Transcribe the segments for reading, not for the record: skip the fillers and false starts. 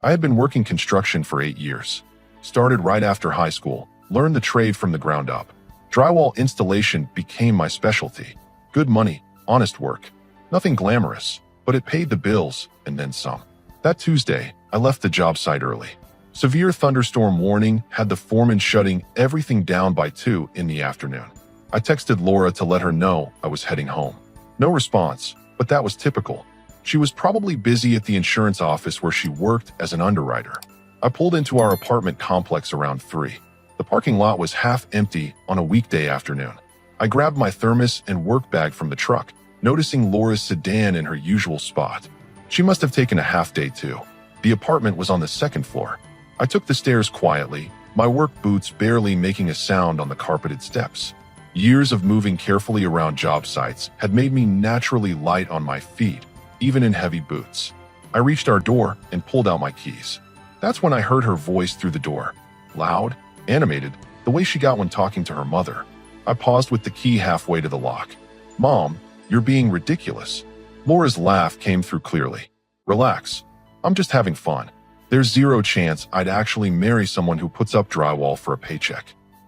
I had been working construction for 8 years. Started right after high school, learned the trade from the ground up. Drywall installation became my specialty. Good money, honest work. Nothing glamorous, but it paid the bills, and then some. That Tuesday, I left the job site early. Severe thunderstorm warning had the foreman shutting everything down by 2 in the afternoon. I texted Laura to let her know I was heading home. No response, but that was typical. She was probably busy at the insurance office where she worked as an underwriter. I pulled into our apartment complex around 3. The parking lot was half empty on a weekday afternoon. I grabbed my thermos and work bag from the truck, noticing Laura's sedan in her usual spot. She must have taken a half day too. The apartment was on the 2nd floor. I took the stairs quietly, my work boots barely making a sound on the carpeted steps. Years of moving carefully around job sites had made me naturally light on my feet, even in heavy boots. I reached our door and pulled out my keys. That's when I heard her voice through the door. Loud, animated, the way she got when talking to her mother. I paused with the key halfway to the lock. "Mom, you're being ridiculous." Laura's laugh came through clearly. "Relax. I'm just having fun. There's zero chance I'd actually marry someone who puts up drywall for a paycheck.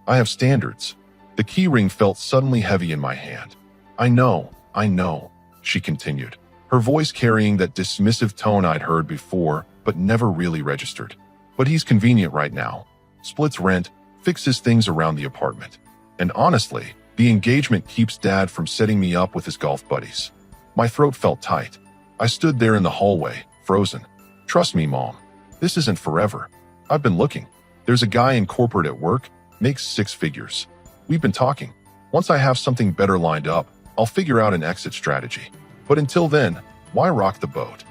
I have standards." The key ring felt suddenly heavy in my hand. I know, she continued, her voice carrying that dismissive tone I'd heard before but never really registered. "But he's convenient right now. Splits rent, fixes things around the apartment. And honestly, the engagement keeps Dad from setting me up with his golf buddies." My throat felt tight. I stood there in the hallway, frozen. "Trust me, Mom. This isn't forever. I've been looking. There's a guy in corporate at work, makes 6 figures. We've been talking. Once I have something better lined up, I'll figure out an exit strategy. But until then, why rock the boat?"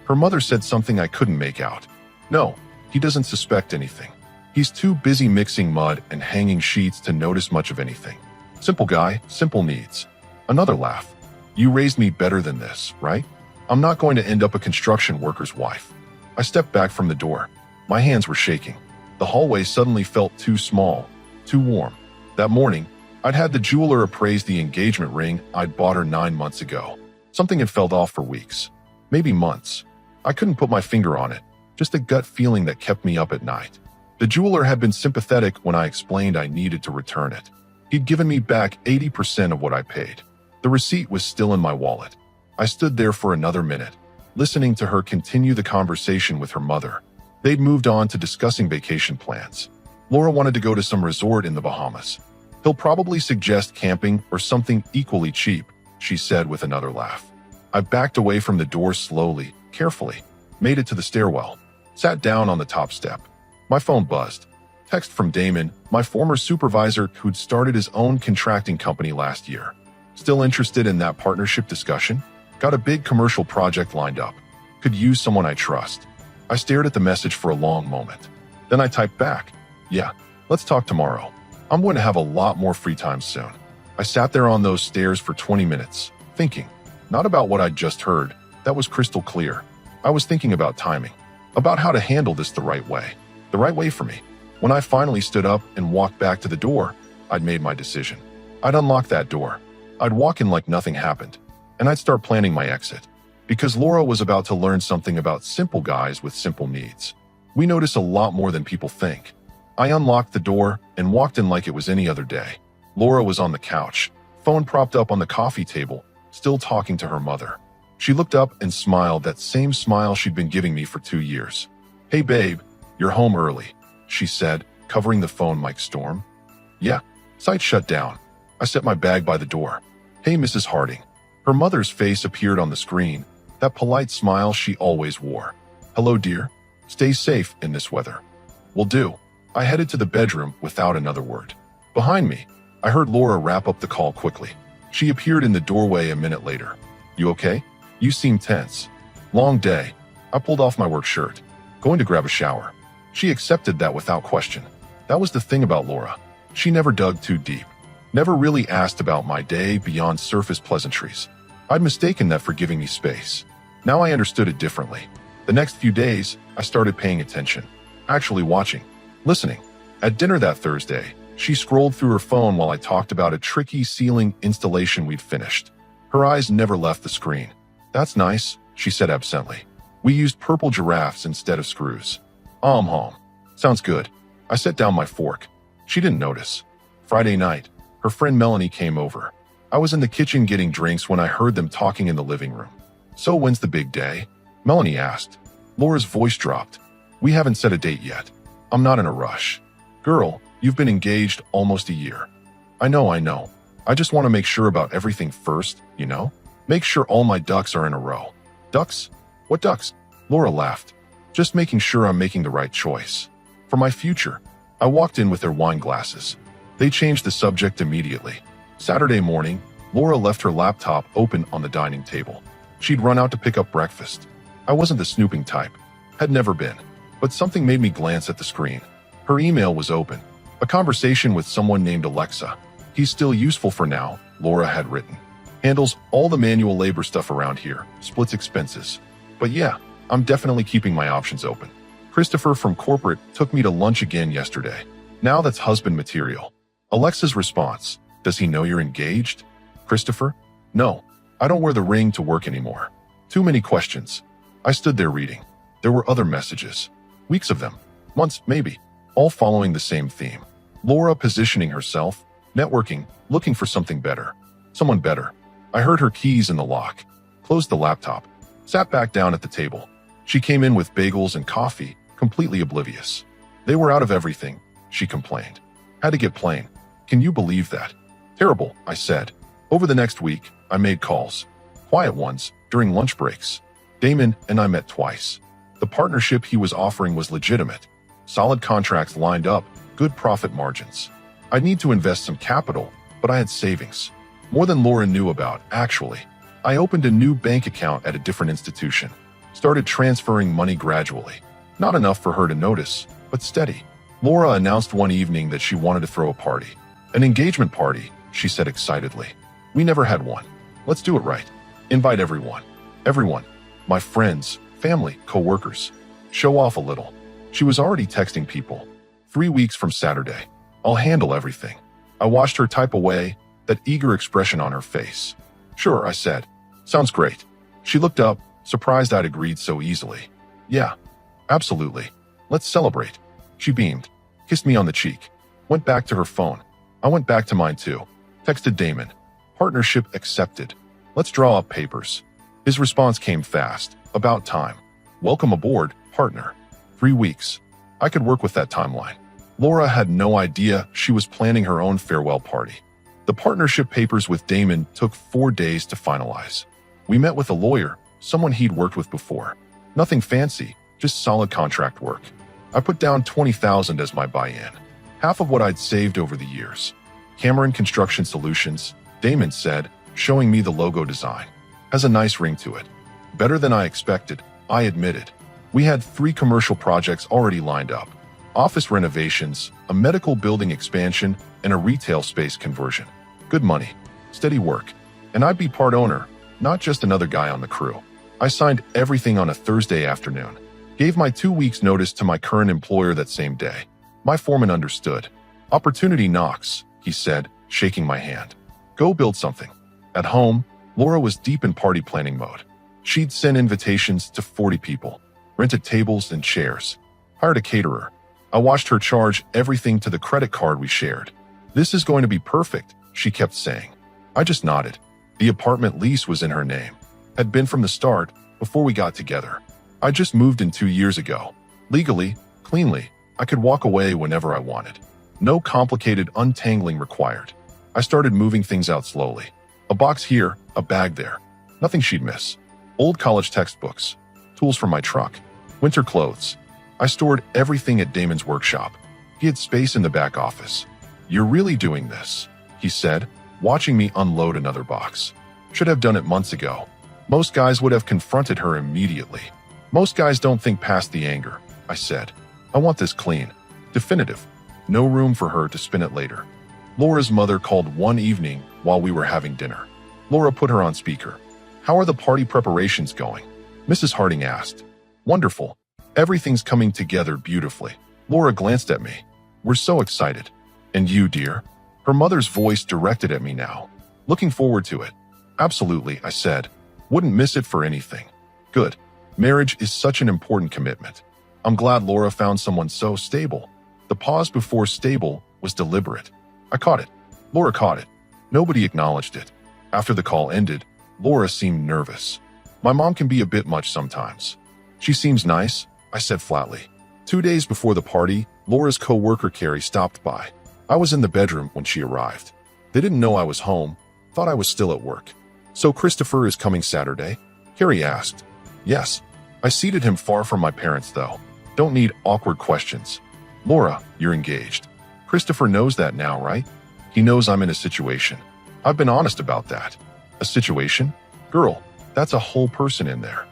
Her mother said something I couldn't make out. "No, he doesn't suspect anything. He's too busy mixing mud and hanging sheets to notice much of anything. Simple guy, simple needs." Another laugh. "You raised me better than this, right? I'm not going to end up a construction worker's wife." I stepped back from the door. My hands were shaking. The hallway suddenly felt too small, too warm. That morning, I'd had the jeweler appraise the engagement ring I'd bought her 9 months ago. Something had felt off for weeks, maybe months. I couldn't put my finger on it, just a gut feeling that kept me up at night. The jeweler had been sympathetic when I explained I needed to return it. He'd given me back 80% of what I paid. The receipt was still in my wallet. I stood there for another minute, listening to her continue the conversation with her mother. They'd moved on to discussing vacation plans. Laura wanted to go to some resort in the Bahamas. "He'll probably suggest camping or something equally cheap," she said with another laugh. I backed away from the door slowly, carefully, made it to the stairwell, sat down on the top step. My phone buzzed. Text from Damon, my former supervisor who'd started his own contracting company last year. "Still interested in that partnership discussion? Got a big commercial project lined up. Could use someone I trust." I stared at the message for a long moment. Then I typed back, "Yeah, let's talk tomorrow. I'm going to have a lot more free time soon." I sat there on those stairs for 20 minutes, thinking, not about what I'd just heard. That was crystal clear. I was thinking about timing, about how to handle this the right way for me. When I finally stood up and walked back to the door, I'd made my decision. I'd unlock that door. I'd walk in like nothing happened, and I'd start planning my exit. Because Laura was about to learn something about simple guys with simple needs. We notice a lot more than people think. I unlocked the door and walked in like it was any other day. Laura was on the couch, phone propped up on the coffee table, still talking to her mother. She looked up and smiled, that same smile she'd been giving me for 2 years. "Hey babe, you're home early," she said, covering the phone mic storm. "Yeah." Site shut down. I set my bag by the door. "Hey Mrs. Harding." Her mother's face appeared on the screen, that polite smile she always wore. "Hello dear. Stay safe in this weather." "Will do." I headed to the bedroom without another word. Behind me, I heard Laura wrap up the call quickly. She appeared in the doorway a minute later. "You okay? You seem tense." "Long day." I pulled off my work shirt. "Going to grab a shower." She accepted that without question. That was the thing about Laura. She never dug too deep. Never really asked about my day beyond surface pleasantries. I'd mistaken that for giving me space. Now I understood it differently. The next few days, I started paying attention. Actually watching. Listening. At dinner that Thursday, she scrolled through her phone while I talked about a tricky ceiling installation we'd finished. Her eyes never left the screen. "That's nice," she said absently. We used purple giraffes instead of screws. Home. Sounds good. I set down my fork. She didn't notice. Friday night, her friend Melanie came over. I was in the kitchen getting drinks when I heard them talking in the living room. So when's the big day? Melanie asked. Laura's voice dropped. We haven't set a date yet. I'm not in a rush. Girl, you've been engaged almost a year. I know. I just want to make sure about everything first, you know? Make sure all my ducks are in a row. Ducks? What ducks? Laura laughed. Just making sure I'm making the right choice. For my future. I walked in with their wine glasses. They changed the subject immediately. Saturday morning, Laura left her laptop open on the dining table. She'd run out to pick up breakfast. I wasn't the snooping type. Had never been. But something made me glance at the screen. Her email was open. A conversation with someone named Alexa. He's still useful for now, Laura had written. Handles all the manual labor stuff around here, splits expenses. But yeah, I'm definitely keeping my options open. Christopher from corporate took me to lunch again yesterday. Now that's husband material. Alexa's response. Does he know you're engaged? Christopher? No, I don't wear the ring to work anymore. Too many questions. I stood there reading. There were other messages. Weeks of them. Months, maybe. All following the same theme. Laura positioning herself, networking, looking for something better. Someone better. I heard her keys in the lock. Closed the laptop. Sat back down at the table. She came in with bagels and coffee, completely oblivious. They were out of everything, she complained. Had to get plain. Can you believe that? Terrible, I said. Over the next week, I made calls. Quiet ones, during lunch breaks. Damon and I met twice. The partnership he was offering was legitimate. Solid contracts lined up, good profit margins. I'd need to invest some capital, but I had savings. More than Laura knew about, actually. I opened a new bank account at a different institution. Started transferring money gradually. Not enough for her to notice, but steady. Laura announced one evening that she wanted to throw a party. An engagement party, she said excitedly. We never had one. Let's do it right. Invite everyone. Everyone. My friends, family, co-workers. Show off a little. She was already texting people. 3 weeks from Saturday. I'll handle everything. I watched her type away, that eager expression on her face. Sure, I said. Sounds great. She looked up, surprised I'd agreed so easily. Yeah, absolutely. Let's celebrate. She beamed, kissed me on the cheek, went back to her phone. I went back to mine too. Texted Damon. Partnership accepted. Let's draw up papers. His response came fast. About time. Welcome aboard, partner. 3 weeks. I could work with that timeline. Laura had no idea she was planning her own farewell party. The partnership papers with Damon took 4 days to finalize. We met with a lawyer, someone he'd worked with before. Nothing fancy, just solid contract work. I put down $20,000 as my buy-in, half of what I'd saved over the years. Cameron Construction Solutions, Damon said, showing me the logo design. Has a nice ring to it. Better than I expected, I admitted. We had 3 commercial projects already lined up. Office renovations, a medical building expansion, and a retail space conversion. Good money, steady work. And I'd be part owner, not just another guy on the crew. I signed everything on a Thursday afternoon. Gave my 2 weeks notice to my current employer that same day. My foreman understood. Opportunity knocks, he said, shaking my hand. Go build something. At home, Laura was deep in party planning mode. She'd sent invitations to 40 people, rented tables and chairs, hired a caterer. I watched her charge everything to the credit card we shared. This is going to be perfect, she kept saying. I just nodded. The apartment lease was in her name. Had been from the start, before we got together. I just moved in 2 years ago. Legally, cleanly, I could walk away whenever I wanted. No complicated untangling required. I started moving things out slowly. A box here, a bag there. Nothing she'd miss. Old college textbooks, tools from my truck, winter clothes. I stored everything at Damon's workshop. He had space in the back office. You're really doing this, he said, watching me unload another box. Should have done it months ago. Most guys would have confronted her immediately. Most guys don't think past the anger, I said. I want this clean. Definitive. No room for her to spin it later. Laura's mother called one evening while we were having dinner. Laura put her on speaker. How are the party preparations going? Mrs. Harding asked. Wonderful. Everything's coming together beautifully. Laura glanced at me. We're so excited. And you, dear? Her mother's voice directed at me now. Looking forward to it. Absolutely, I said. Wouldn't miss it for anything. Good. Marriage is such an important commitment. I'm glad Laura found someone so stable. The pause before stable was deliberate. I caught it. Laura caught it. Nobody acknowledged it. After the call ended, Laura seemed nervous. My mom can be a bit much sometimes. She seems nice, I said flatly. 2 days before the party, Laura's co-worker Carrie stopped by. I was in the bedroom when she arrived. They didn't know I was home, thought I was still at work. So Christopher is coming Saturday? Carrie asked. Yes. I seated him far from my parents though. Don't need awkward questions. Laura, you're engaged. Christopher knows that now, right? He knows I'm in a situation. I've been honest about that. A situation? Girl, that's a whole person in there.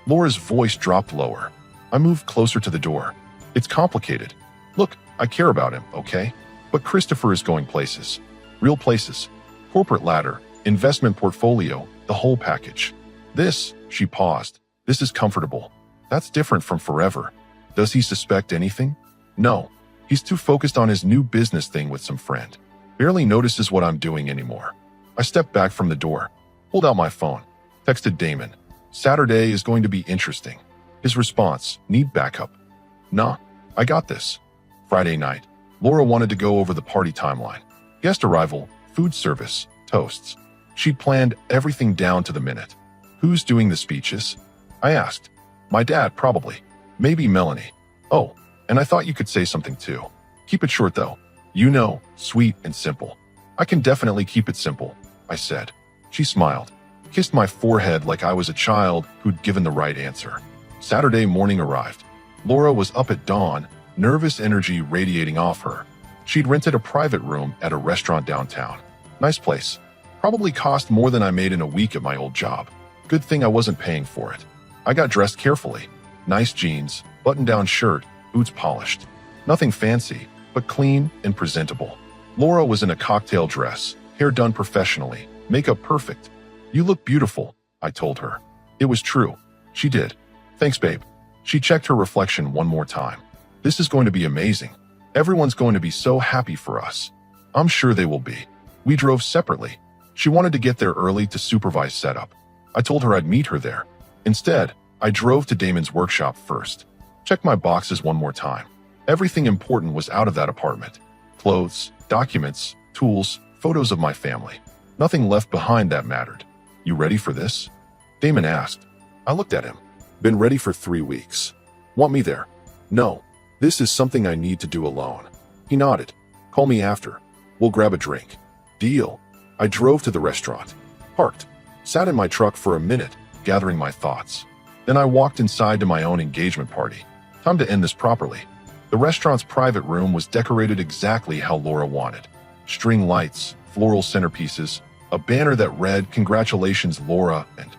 Laura's voice dropped lower. I moved closer to the door. It's complicated. Look, I care about him, okay? But Christopher is going places. Real places. Corporate ladder, investment portfolio, the whole package. This, she paused. This is comfortable. That's different from forever. Does he suspect anything? No. He's too focused on his new business thing with some friend. Barely notices what I'm doing anymore. I stepped back from the door, pulled out my phone, texted Damon. Saturday is going to be interesting. His response, need backup. Nah, I got this. Friday night, Laura wanted to go over the party timeline. Guest arrival, food service, toasts. She'd planned everything down to the minute. Who's doing the speeches? I asked. My dad, probably. Maybe Melanie. Oh, and I thought you could say something too. Keep it short though. You know, sweet and simple. I can definitely keep it simple, I said. She smiled, kissed my forehead like I was a child who'd given the right answer. Saturday morning arrived. Laura was up at dawn, nervous energy radiating off her. She'd rented a private room at a restaurant downtown. Nice place. Probably cost more than I made in a week at my old job. Good thing I wasn't paying for it. I got dressed carefully. Nice jeans, button-down shirt, boots polished. Nothing fancy, but clean and presentable. Laura was in a cocktail dress, hair done professionally, makeup perfect. You look beautiful, I told her. It was true. She did. Thanks, babe. She checked her reflection one more time. This is going to be amazing. Everyone's going to be so happy for us. I'm sure they will be. We drove separately. She wanted to get there early to supervise setup. I told her I'd meet her there. Instead, I drove to Damon's workshop first. Checked my boxes one more time. Everything important was out of that apartment. Clothes, documents, tools, photos of my family. Nothing left behind that mattered. You ready for this? Damon asked. I looked at him. Been ready for 3 weeks. Want me there? No. This is something I need to do alone. He nodded. Call me after. We'll grab a drink. Deal. I drove to the restaurant. Parked. Sat in my truck for a minute, gathering my thoughts. Then I walked inside to my own engagement party. Time to end this properly. The restaurant's private room was decorated exactly how Laura wanted. String lights, floral centerpieces, a banner that read, "Congratulations, Laura," and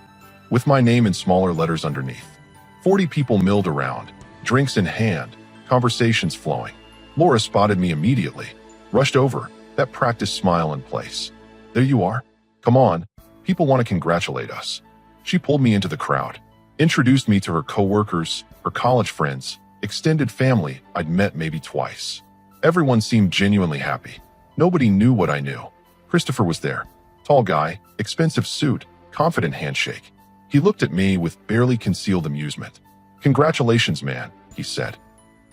with my name in smaller letters underneath. 40 people milled around, drinks in hand, conversations flowing. Laura spotted me immediately, rushed over, that practiced smile in place. There you are. Come on. People want to congratulate us. She pulled me into the crowd, introduced me to her coworkers, her college friends, extended family I'd met maybe twice. Everyone seemed genuinely happy. Nobody knew what I knew. Christopher was there. Tall guy, expensive suit, confident handshake. He looked at me with barely concealed amusement. Congratulations, man, he said.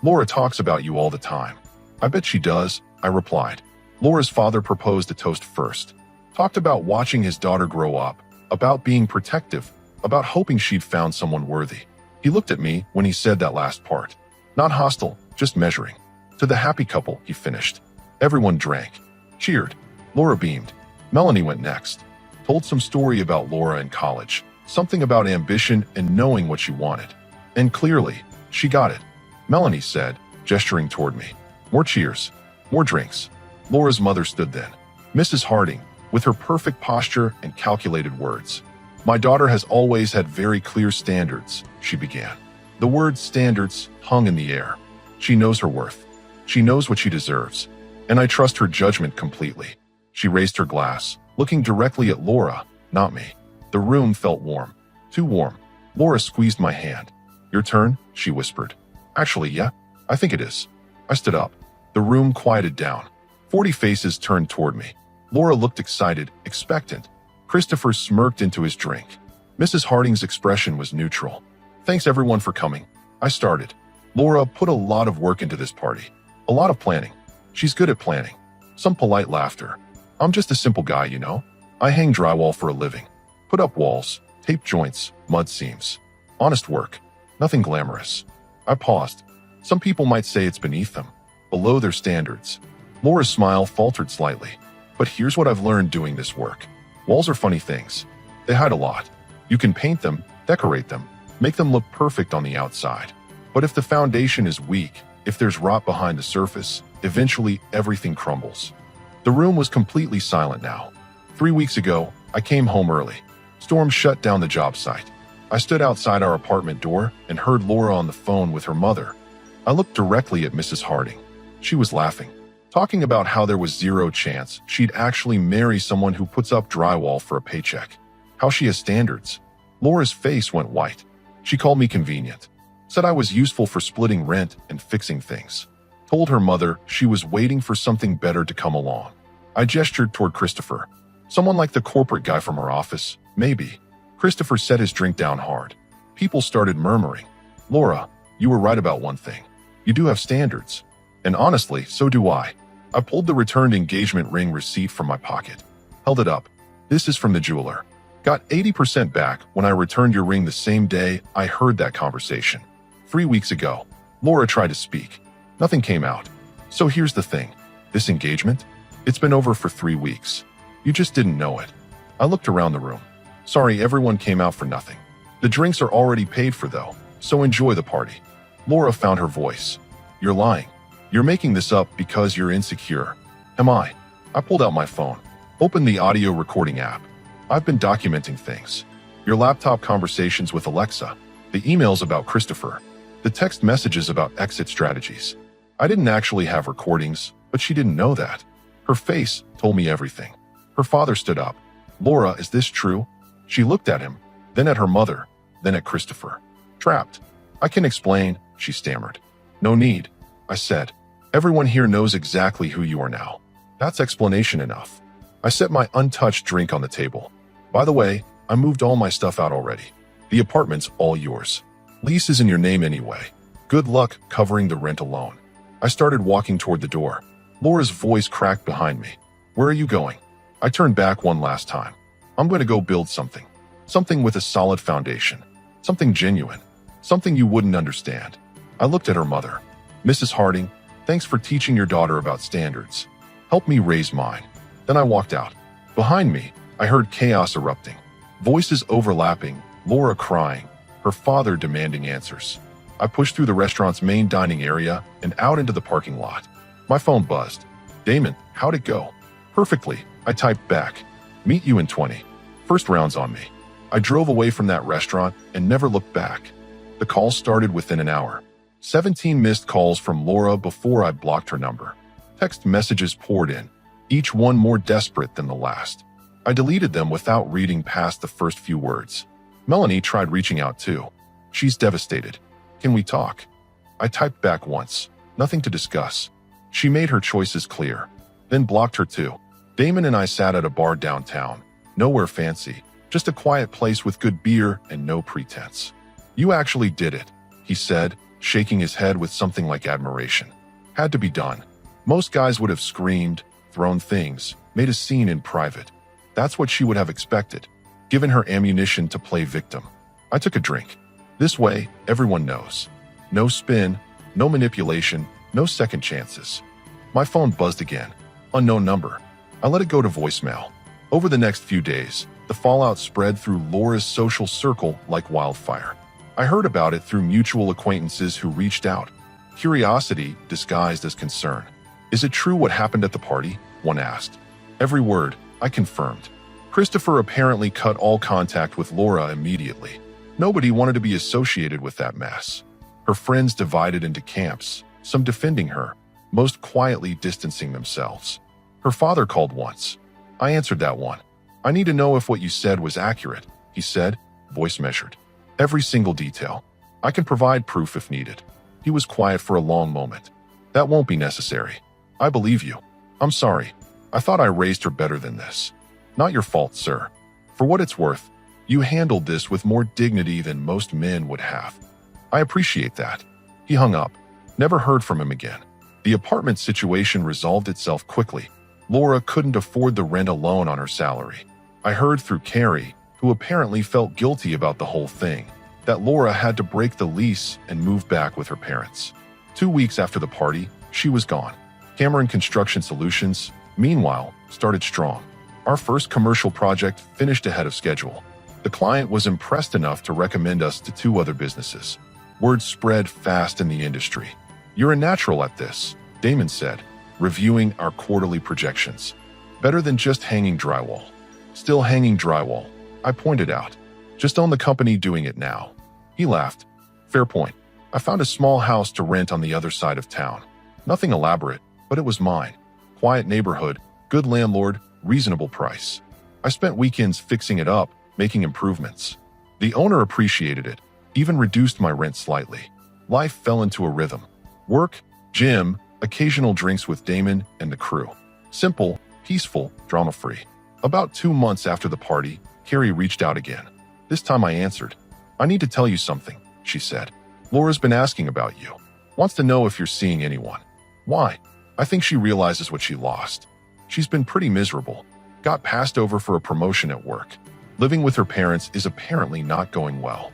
Laura talks about you all the time. I bet she does, I replied. Laura's father proposed a toast first. Talked about watching his daughter grow up, about being protective, about hoping she'd found someone worthy. He looked at me when he said that last part. Not hostile, just measuring. To the happy couple, he finished. Everyone drank. Cheered. Laura beamed. Melanie went next. Told some story about Laura in college. Something about ambition and knowing what she wanted. And clearly, she got it. Melanie said, gesturing toward me. More cheers. More drinks. Laura's mother stood then. Mrs. Harding, with her perfect posture and calculated words. My daughter has always had very clear standards, she began. The word standards hung in the air. She knows her worth. She knows what she deserves. And I trust her judgment completely. She raised her glass, looking directly at Laura, not me. The room felt warm. Too warm. Laura squeezed my hand. Your turn, she whispered. Actually, yeah, I think it is. I stood up. The room quieted down. 40 faces turned toward me. Laura looked excited, expectant. Christopher smirked into his drink. Mrs. Harding's expression was neutral. Thanks everyone for coming. I started. Laura put a lot of work into this party. A lot of planning. She's good at planning. Some polite laughter. I'm just a simple guy, you know? I hang drywall for a living. Put up walls, tape joints, mud seams. Honest work. Nothing glamorous. I paused. Some people might say it's beneath them, below their standards. Laura's smile faltered slightly. But here's what I've learned doing this work. Walls are funny things. They hide a lot. You can paint them, decorate them, make them look perfect on the outside. But if the foundation is weak, if there's rot behind the surface, eventually everything crumbles. The room was completely silent now. 3 weeks ago, I came home early. Storm shut down the job site. I stood outside our apartment door and heard Laura on the phone with her mother. I looked directly at Mrs. Harding. She was laughing, talking about how there was zero chance she'd actually marry someone who puts up drywall for a paycheck. How she has standards. Laura's face went white. She called me convenient. Said I was useful for splitting rent and fixing things. Told her mother she was waiting for something better to come along. I gestured toward Christopher. Someone like the corporate guy from our office, maybe. Christopher set his drink down hard. People started murmuring. Laura, you were right about one thing. You do have standards. And honestly, so do I. I pulled the returned engagement ring receipt from my pocket. Held it up. This is from the jeweler. Got 80% back when I returned your ring the same day I heard that conversation. 3 weeks ago, Laura tried to speak. Nothing came out. So here's the thing. This engagement? It's been over for 3 weeks. You just didn't know it. I looked around the room. Sorry, everyone came out for nothing. The drinks are already paid for though, so enjoy the party. Laura found her voice. You're lying. You're making this up because you're insecure. Am I? I pulled out my phone. Opened the audio recording app. I've been documenting things. Your laptop conversations with Alexa. The emails about Christopher. The text messages about exit strategies. I didn't actually have recordings, but she didn't know that. Her face told me everything. Her father stood up. Laura, is this true? She looked at him, then at her mother, then at Christopher. Trapped. I can explain, she stammered. No need, I said. Everyone here knows exactly who you are now. That's explanation enough. I set my untouched drink on the table. By the way, I moved all my stuff out already. The apartment's all yours. Lease is in your name anyway. Good luck covering the rent alone. I started walking toward the door. Laura's voice cracked behind me. Where are you going? I turned back one last time. I'm going to go build something. Something with a solid foundation. Something genuine. Something you wouldn't understand. I looked at her mother. Mrs. Harding, thanks for teaching your daughter about standards. Help me raise mine. Then I walked out. Behind me, I heard chaos erupting. Voices overlapping, Laura crying, her father demanding answers. I pushed through the restaurant's main dining area and out into the parking lot. My phone buzzed. Damon, how'd it go? Perfectly, I typed back. Meet you in 20. First round's on me. I drove away from that restaurant and never looked back. The call started within an hour. 17 missed calls from Laura before I blocked her number. Text messages poured in, each one more desperate than the last. I deleted them without reading past the first few words. Melanie tried reaching out too. She's devastated. Can we talk? I typed back once. Nothing to discuss. She made her choices clear. Then blocked her too. Damon and I sat at a bar downtown. Nowhere fancy. Just a quiet place with good beer and no pretense. You actually did it, he said, shaking his head with something like admiration. Had to be done. Most guys would have screamed, thrown things, made a scene in private. That's what she would have expected, given her ammunition to play victim. I took a drink. This way, everyone knows. No spin, no manipulation, no second chances. My phone buzzed again. Unknown number. I let it go to voicemail. Over the next few days, the fallout spread through Laura's social circle like wildfire. I heard about it through mutual acquaintances who reached out. Curiosity disguised as concern. Is it true what happened at the party? One asked. Every word, I confirmed. Christopher apparently cut all contact with Laura immediately. Nobody wanted to be associated with that mess. Her friends divided into camps, some defending her, most quietly distancing themselves. Her father called once. I answered that one. I need to know if what you said was accurate, he said, voice measured. Every single detail. I can provide proof if needed. He was quiet for a long moment. That won't be necessary. I believe you. I'm sorry. I thought I raised her better than this. Not your fault, sir. For what it's worth, You handled this with more dignity than most men would have. I appreciate that." He hung up. Never heard from him again. The apartment situation resolved itself quickly. Laura couldn't afford the rent alone on her salary. I heard through Carrie, who apparently felt guilty about the whole thing, that Laura had to break the lease and move back with her parents. 2 weeks after the party, she was gone. Cameron Construction Solutions, meanwhile, started strong. Our first commercial project finished ahead of schedule. The client was impressed enough to recommend us to 2 other businesses. Word spread fast in the industry. "You're a natural at this," Damon said, reviewing our quarterly projections. "Better than just hanging drywall." "Still hanging drywall," I pointed out. "Just own the company doing it now." He laughed. "Fair point. I found a small house to rent on the other side of town. Nothing elaborate, but it was mine. Quiet neighborhood, good landlord, reasonable price. I spent weekends fixing it up, making improvements. The owner appreciated it, even reduced my rent slightly. Life fell into a rhythm. Work, gym, occasional drinks with Damon and the crew. Simple, peaceful, drama-free. About 2 months after the party, Carrie reached out again. This time I answered. "I need to tell you something," she said. "Laura's been asking about you. Wants to know if you're seeing anyone." "Why?" "I think she realizes what she lost. She's been pretty miserable. Got passed over for a promotion at work. Living with her parents is apparently not going well.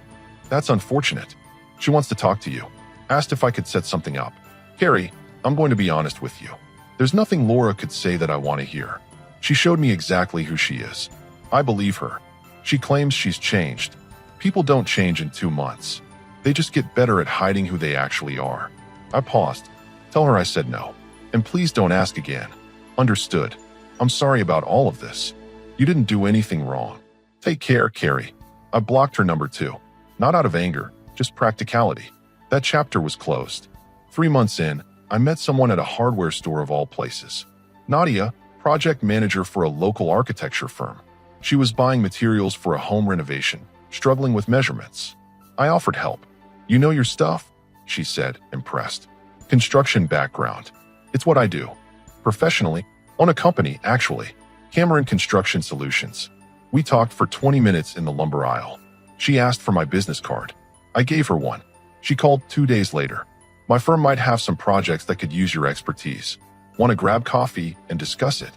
That's unfortunate. She wants to talk to you. Asked if I could set something up." "Carrie, I'm going to be honest with you. There's nothing Laura could say that I want to hear. She showed me exactly who she is. I believe her. She claims she's changed. People don't change in 2 months. They just get better at hiding who they actually are." I paused. "Tell her I said no. And please don't ask again." "Understood. I'm sorry about all of this. You didn't do anything wrong. Take care, Carrie." I blocked her number 2. Not out of anger, just practicality. That chapter was closed. 3 months in, I met someone at a hardware store of all places. Nadia, project manager for a local architecture firm. She was buying materials for a home renovation, struggling with measurements. I offered help. "You know your stuff?" she said, impressed. "Construction background. It's what I do. Professionally, own a company, actually. Cameron Construction Solutions." We talked for 20 minutes in the lumber aisle. She asked for my business card. I gave her one. She called 2 days later. "My firm might have some projects that could use your expertise. Want to grab coffee and discuss it?"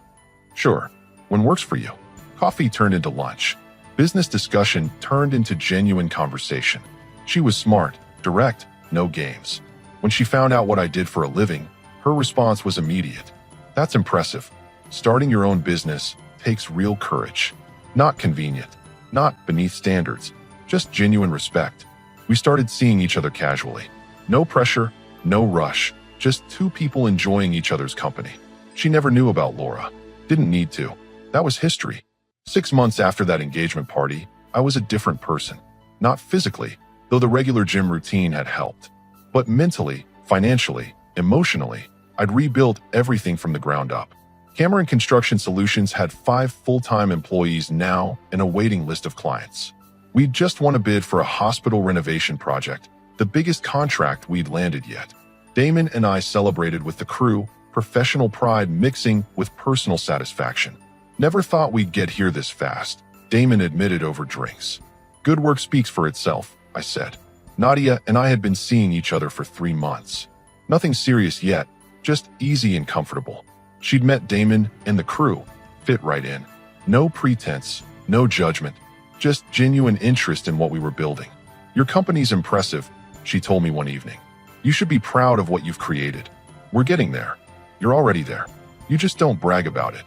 "Sure. When works for you." Coffee turned into lunch. Business discussion turned into genuine conversation. She was smart, direct, no games. When she found out what I did for a living, her response was immediate. "That's impressive. Starting your own business takes real courage. Not convenient, not beneath standards, just genuine respect." We started seeing each other casually. No pressure, no rush, just 2 people enjoying each other's company. She never knew about Laura. Didn't need to. That was history. 6 months after that engagement party, I was a different person. Not physically, though the regular gym routine had helped. But mentally, financially, emotionally, I'd rebuilt everything from the ground up. Cameron Construction Solutions had 5 full-time employees now and a waiting list of clients. We'd just won a bid for a hospital renovation project, the biggest contract we'd landed yet. Damon and I celebrated with the crew, professional pride mixing with personal satisfaction. "Never thought we'd get here this fast," Damon admitted over drinks. "Good work speaks for itself," I said. Nadia and I had been seeing each other for 3 months. Nothing serious yet, just easy and comfortable. She'd met Damon and the crew, fit right in. No pretense, no judgment, just genuine interest in what we were building. "Your company's impressive," she told me one evening. "You should be proud of what you've created. We're getting there. You're already there. You just don't brag about it."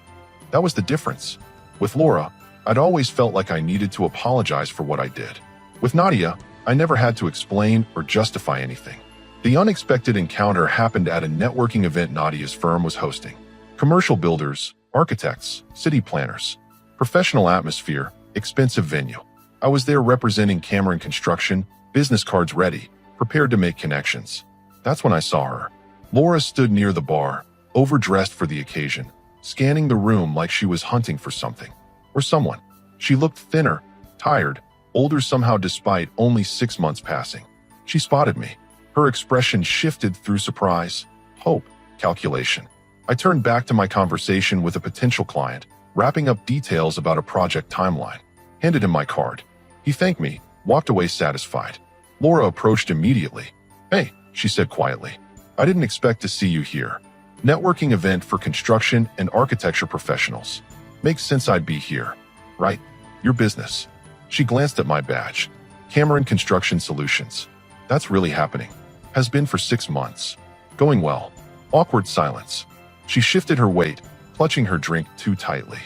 That was the difference. With Laura, I'd always felt like I needed to apologize for what I did. With Nadia, I never had to explain or justify anything. The unexpected encounter happened at a networking event Nadia's firm was hosting. Commercial builders, architects, city planners. Professional atmosphere, expensive venue. I was there representing Cameron Construction, business cards ready, prepared to make connections. That's when I saw her. Laura stood near the bar, overdressed for the occasion, scanning the room like she was hunting for something. Or someone. She looked thinner, tired, older somehow despite only 6 months passing. She spotted me. Her expression shifted through surprise, hope, calculation. I turned back to my conversation with a potential client, wrapping up details about a project timeline. Handed him my card. He thanked me, walked away satisfied. Laura approached immediately. "Hey," she said quietly. "I didn't expect to see you here. Networking event for construction and architecture professionals. Makes sense I'd be here. Right? Your business." She glanced at my badge. Cameron Construction Solutions. "That's really happening. Has been for 6 months. Going well." Awkward silence. She shifted her weight, clutching her drink too tightly.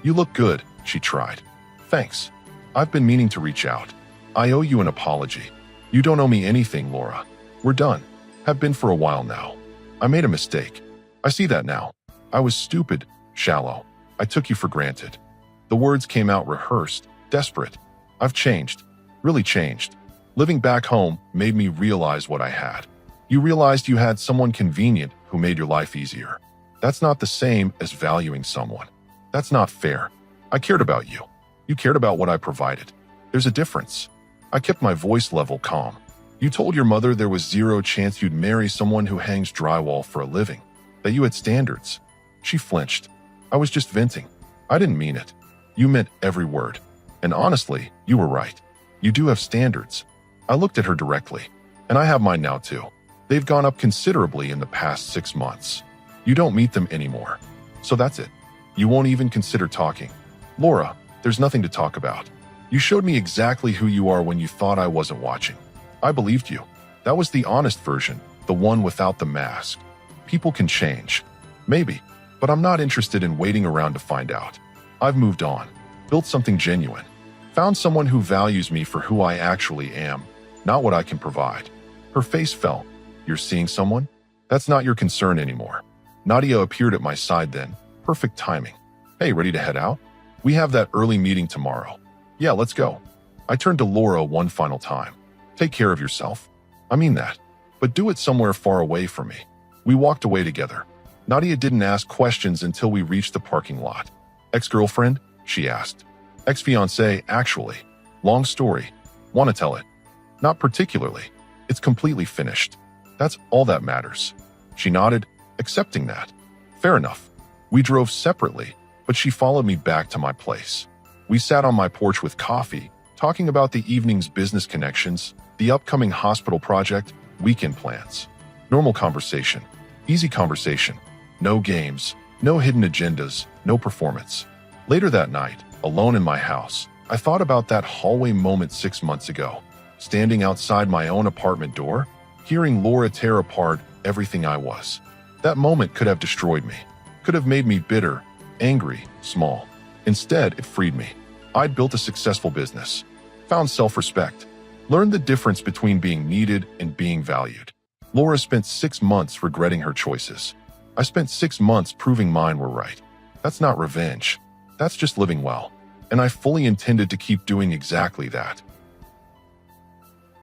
"You look good," she tried. "Thanks. I've been meaning to reach out. I owe you an apology." "You don't owe me anything, Laura. We're done. Have been for a while now. I made a mistake. I see that now. I was stupid, shallow. I took you for granted." The words came out rehearsed, desperate. "I've changed. Really changed. Living back home made me realize what I had. You realized you had someone convenient who made your life easier. That's not the same as valuing someone. That's not fair. I cared about you. You cared about what I provided. There's a difference." I kept my voice level calm. "You told your mother there was zero chance you'd marry someone who hangs drywall for a living, that you had standards." She flinched. "I was just venting. I didn't mean it. You meant every word. And honestly, you were right. You do have standards." I looked at her directly. "And I have mine now too. They've gone up considerably in the past 6 months. You don't meet them anymore. So that's it. You won't even consider talking." "Laura, there's nothing to talk about. You showed me exactly who you are when you thought I wasn't watching. I believed you. That was the honest version, the one without the mask. People can change. Maybe. But I'm not interested in waiting around to find out. I've moved on. Built something genuine. Found someone who values me for who I actually am, not what I can provide." Her face fell. "You're seeing someone? That's not your concern anymore." Nadia appeared at my side then. Perfect timing. "Hey, ready to head out? We have that early meeting tomorrow." "Yeah, let's go." I turned to Laura one final time. "Take care of yourself. I mean that. But do it somewhere far away from me." We walked away together. Nadia didn't ask questions until we reached the parking lot. "Ex-girlfriend?" she asked. "Ex-fiancé, actually. Long story. Want to tell it?" "Not particularly. It's completely finished. That's all that matters." She nodded, accepting that. "Fair enough." We drove separately, but she followed me back to my place. We sat on my porch with coffee, talking about the evening's business connections, the upcoming hospital project, weekend plans. Normal conversation. Easy conversation. No games, no hidden agendas, no performance. Later that night, alone in my house, I thought about that hallway moment 6 months ago. Standing outside my own apartment door, hearing Laura tear apart everything I was. That moment could have destroyed me. Could have made me bitter, angry, small. Instead, it freed me. I'd built a successful business. Found self-respect. Learned the difference between being needed and being valued. Laura spent 6 months regretting her choices. I spent 6 months proving mine were right. That's not revenge. That's just living well. And I fully intended to keep doing exactly that.